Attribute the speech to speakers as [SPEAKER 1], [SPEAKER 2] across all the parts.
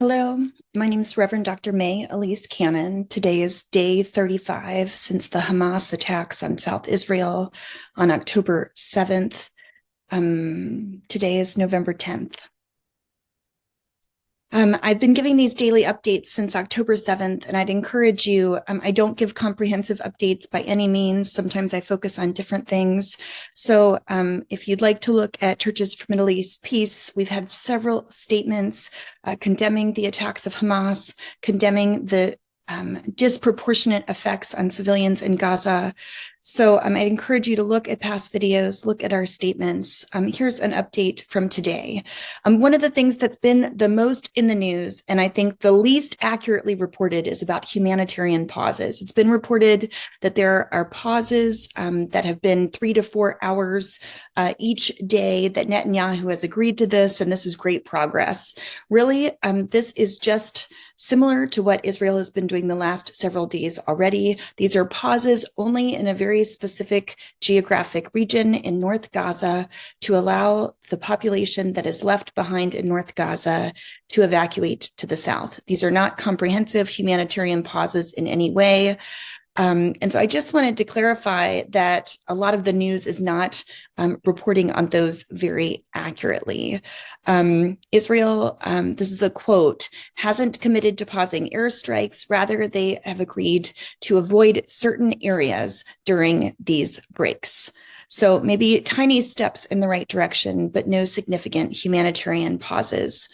[SPEAKER 1] Hello, my name is Reverend Dr. May Elise Cannon. Today is day 35 since the Hamas attacks on South Israel on October 7th. Today is November 10th. I've been giving these daily updates since October 7th, and I'd encourage you, I don't give comprehensive updates by any means. Sometimes I focus on different things. So if you'd like to look at Churches for Middle East Peace, we've had several statements condemning the attacks of Hamas, condemning the disproportionate effects on civilians in Gaza. So I'd encourage you to look at past videos, look at our statements. Here's an update from today. One of the things that's been the most in the news, and I think the least accurately reported, is about humanitarian pauses. It's been reported that there are pauses that have been 3 to 4 hours each day, that Netanyahu has agreed to this, and this is great progress. Really, this is just similar to what Israel has been doing the last several days already. These are pauses only in a very specific geographic region in North Gaza to allow the population that is left behind in North Gaza to evacuate to the south. These are not comprehensive humanitarian pauses in any way. And so I just wanted to clarify that a lot of the news is not reporting on those very accurately. Israel, this is a quote, hasn't committed to pausing airstrikes. Rather, they have agreed to avoid certain areas during these breaks. So maybe tiny steps in the right direction, but no significant humanitarian pauses.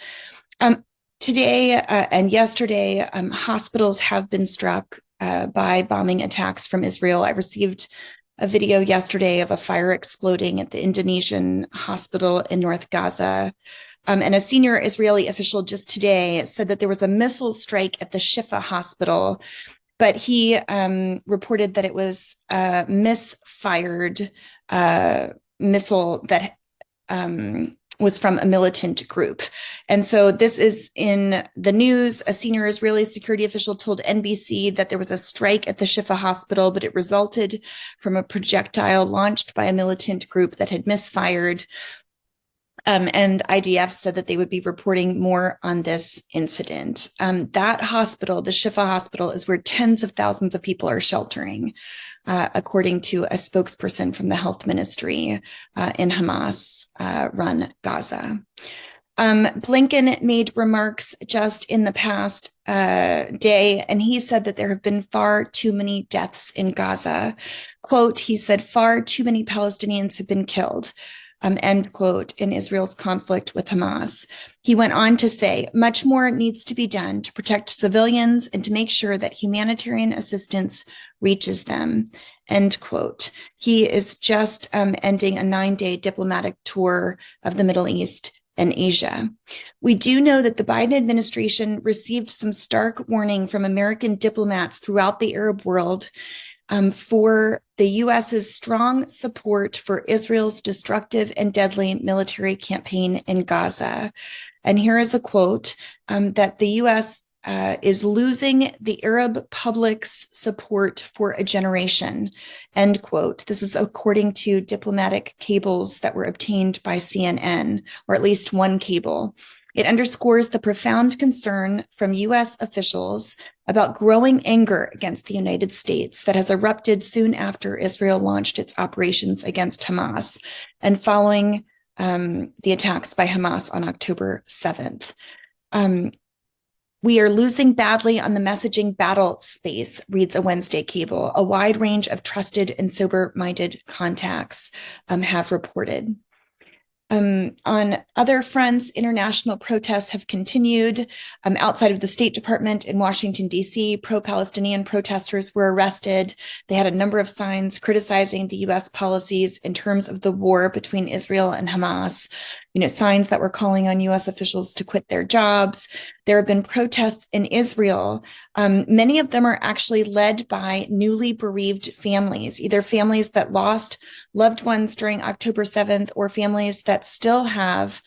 [SPEAKER 1] Today and yesterday, hospitals have been struck by bombing attacks from Israel. I received a video yesterday of a fire exploding at the Indonesian hospital in North Gaza. And a senior Israeli official just today said that there was a missile strike at the Shifa hospital, but he reported that it was a misfired missile that was from a militant group. And so this is in the news. A senior Israeli security official told NBC that there was a strike at the Shifa hospital, but it resulted from a projectile launched by a militant group that had misfired. And IDF said that they would be reporting more on this incident. That hospital, the Shifa hospital, is where tens of thousands of people are sheltering, according to a spokesperson from the health ministry in Hamas-run Gaza. Blinken made remarks just in the past day, and he said that there have been far too many deaths in Gaza. Quote, he said, far too many Palestinians have been killed. End quote, in Israel's conflict with Hamas. He went on to say, much more needs to be done to protect civilians and to make sure that humanitarian assistance reaches them. End quote. He is just ending a 9-day diplomatic tour of the Middle East and Asia. We do know that the Biden administration received some stark warning from American diplomats throughout the Arab world for the U.S.'s strong support for Israel's destructive and deadly military campaign in Gaza. And here is a quote that the U.S. Is losing the Arab public's support for a generation, end quote. This is according to diplomatic cables that were obtained by CNN, or at least one cable. It underscores the profound concern from U.S. officials about growing anger against the United States that has erupted soon after Israel launched its operations against Hamas and following the attacks by Hamas on October 7th. We are losing badly on the messaging battle space, reads a Wednesday cable. A wide range of trusted and sober-minded contacts have reported. On other fronts, international protests have continued. Outside of the State Department in Washington, D.C., pro-Palestinian protesters were arrested. They had a number of signs criticizing the U.S. policies in terms of the war between Israel and Hamas, signs that were calling on U.S. officials to quit their jobs. There have been protests in Israel. Many of them are actually led by newly bereaved families, either families that lost loved ones during October 7th or families that still have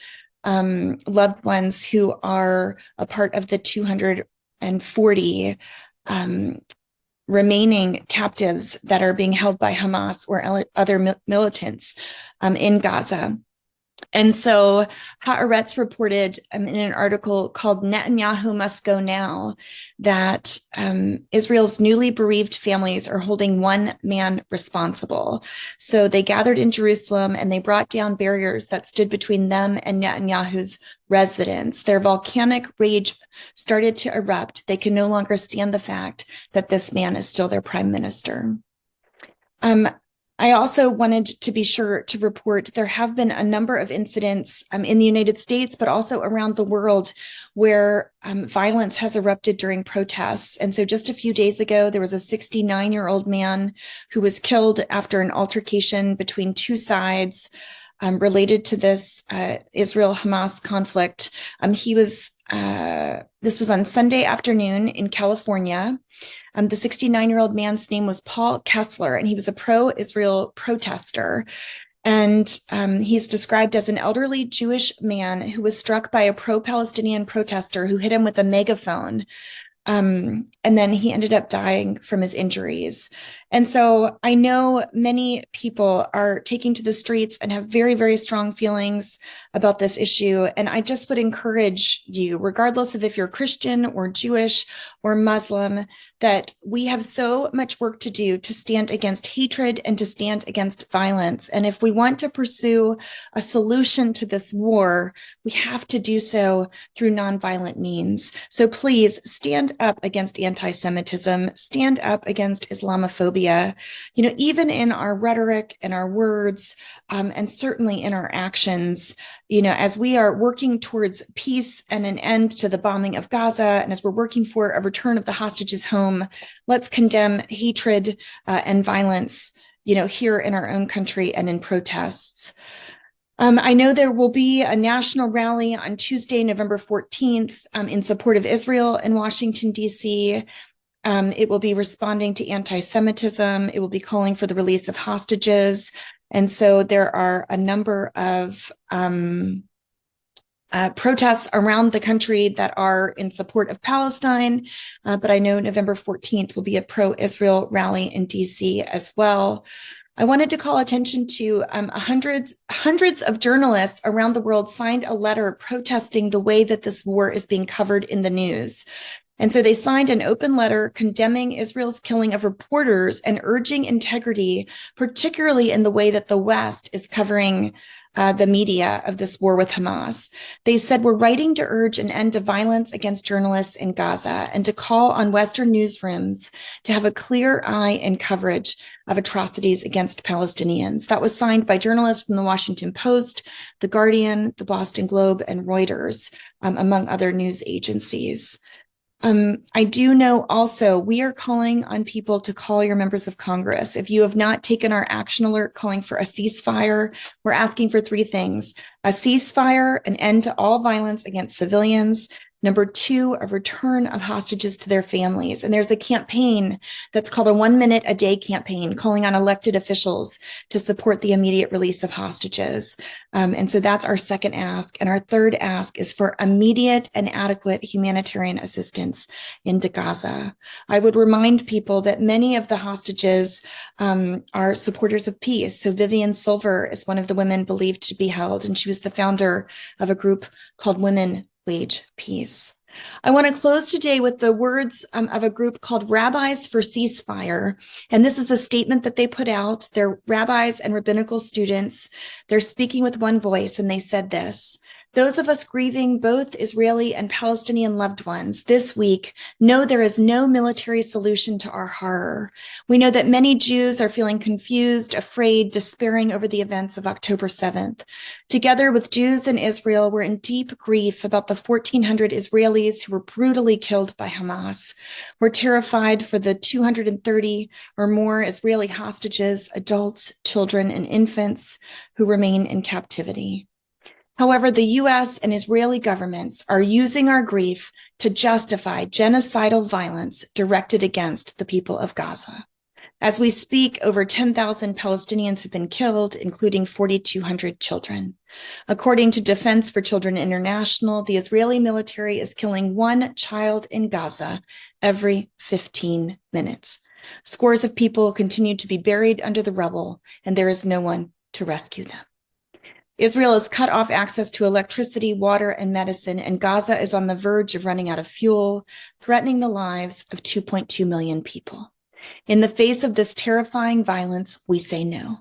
[SPEAKER 1] loved ones who are a part of the 240 remaining captives that are being held by Hamas or other militants in Gaza. And so Haaretz reported in an article called Netanyahu Must Go Now that Israel's newly bereaved families are holding one man responsible. So they gathered in Jerusalem and they brought down barriers that stood between them and Netanyahu's residence. Their volcanic rage started to erupt. They can no longer stand the fact that this man is still their prime minister. I also wanted to be sure to report there have been a number of incidents in the United States, but also around the world where violence has erupted during protests. And so just a few days ago, there was a 69-year-old man who was killed after an altercation between two sides related to this Israel-Hamas conflict. This was on Sunday afternoon in California. The 69-year-old man's name was Paul Kessler, and he was a pro-Israel protester. And he's described as an elderly Jewish man who was struck by a pro-Palestinian protester who hit him with a megaphone. And then he ended up dying from his injuries. And so I know many people are taking to the streets and have very, very strong feelings about this issue. And I just would encourage you, regardless of if you're Christian or Jewish or Muslim, that we have so much work to do to stand against hatred and to stand against violence. And if we want to pursue a solution to this war, we have to do so through nonviolent means. So please stand up against anti-Semitism, stand up against Islamophobia. Even in our rhetoric and our words, and certainly in our actions, as we are working towards peace and an end to the bombing of Gaza, and as we're working for a return of the hostages home, let's condemn hatred and violence, here in our own country and in protests. I know there will be a national rally on Tuesday, November 14th, in support of Israel in Washington, D.C. It will be responding to anti-Semitism. It will be calling for the release of hostages. And so there are a number of protests around the country that are in support of Palestine. But I know November 14th will be a pro-Israel rally in DC as well. I wanted to call attention to hundreds of journalists around the world signed a letter protesting the way that this war is being covered in the news. And so they signed an open letter condemning Israel's killing of reporters and urging integrity, particularly in the way that the West is covering the media of this war with Hamas. They said, we're writing to urge an end to violence against journalists in Gaza and to call on Western newsrooms to have a clear eye in coverage of atrocities against Palestinians. That was signed by journalists from the Washington Post, The Guardian, the Boston Globe, and Reuters, among other news agencies. I do know also we are calling on people to call your members of Congress. If you have not taken our action alert calling for a ceasefire, we're asking for three things: a ceasefire, an end to all violence against civilians. Number two, a return of hostages to their families. And there's a campaign that's called a 1 minute a day campaign calling on elected officials to support the immediate release of hostages. And so that's our second ask. And our third ask is for immediate and adequate humanitarian assistance into Gaza. I would remind people that many of the hostages are supporters of peace. So Vivian Silver is one of the women believed to be held, and she was the founder of a group called Women Wage Peace. I want to close today with the words of a group called Rabbis for Ceasefire. And this is a statement that they put out. They're rabbis and rabbinical students. They're speaking with one voice, and they said this: those of us grieving both Israeli and Palestinian loved ones this week know there is no military solution to our horror. We know that many Jews are feeling confused, afraid, despairing over the events of October 7th. Together with Jews in Israel, we're in deep grief about the 1,400 Israelis who were brutally killed by Hamas. We're terrified for the 230 or more Israeli hostages, adults, children, and infants who remain in captivity. However, the U.S. and Israeli governments are using our grief to justify genocidal violence directed against the people of Gaza. As we speak, over 10,000 Palestinians have been killed, including 4,200 children. According to Defense for Children International, the Israeli military is killing one child in Gaza every 15 minutes. Scores of people continue to be buried under the rubble, and there is no one to rescue them. Israel has cut off access to electricity, water, and medicine, and Gaza is on the verge of running out of fuel, threatening the lives of 2.2 million people. In the face of this terrifying violence, we say no.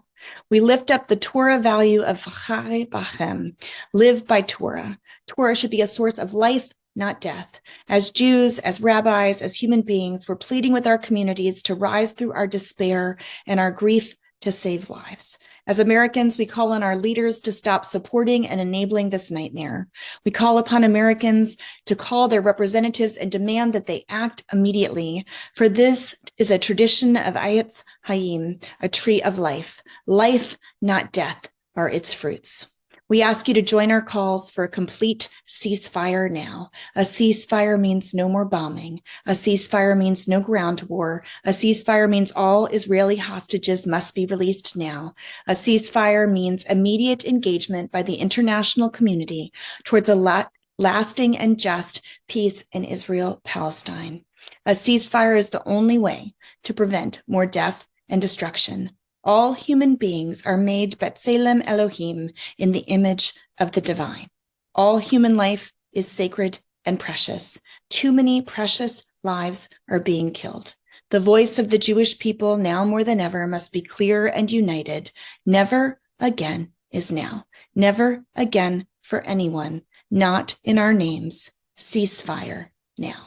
[SPEAKER 1] We lift up the Torah value of Chai Bachem, live by Torah. Torah should be a source of life, not death. As Jews, as rabbis, as human beings, we're pleading with our communities to rise through our despair and our grief to save lives. As Americans, we call on our leaders to stop supporting and enabling this nightmare. We call upon Americans to call their representatives and demand that they act immediately, for this is a tradition of Ayetz Hayim, a tree of life. Life, not death, are its fruits. We ask you to join our calls for a complete ceasefire now. A ceasefire means no more bombing. A ceasefire means no ground war. A ceasefire means all Israeli hostages must be released now. A ceasefire means immediate engagement by the international community towards a lasting and just peace in Israel-Palestine. A ceasefire is the only way to prevent more death and destruction. All human beings are made B'Tselem Elohim, in the image of the divine. All human life is sacred and precious. Too many precious lives are being killed. The voice of the Jewish people, now more than ever, must be clear and united. Never again is now. Never again for anyone, not in our names. Ceasefire now.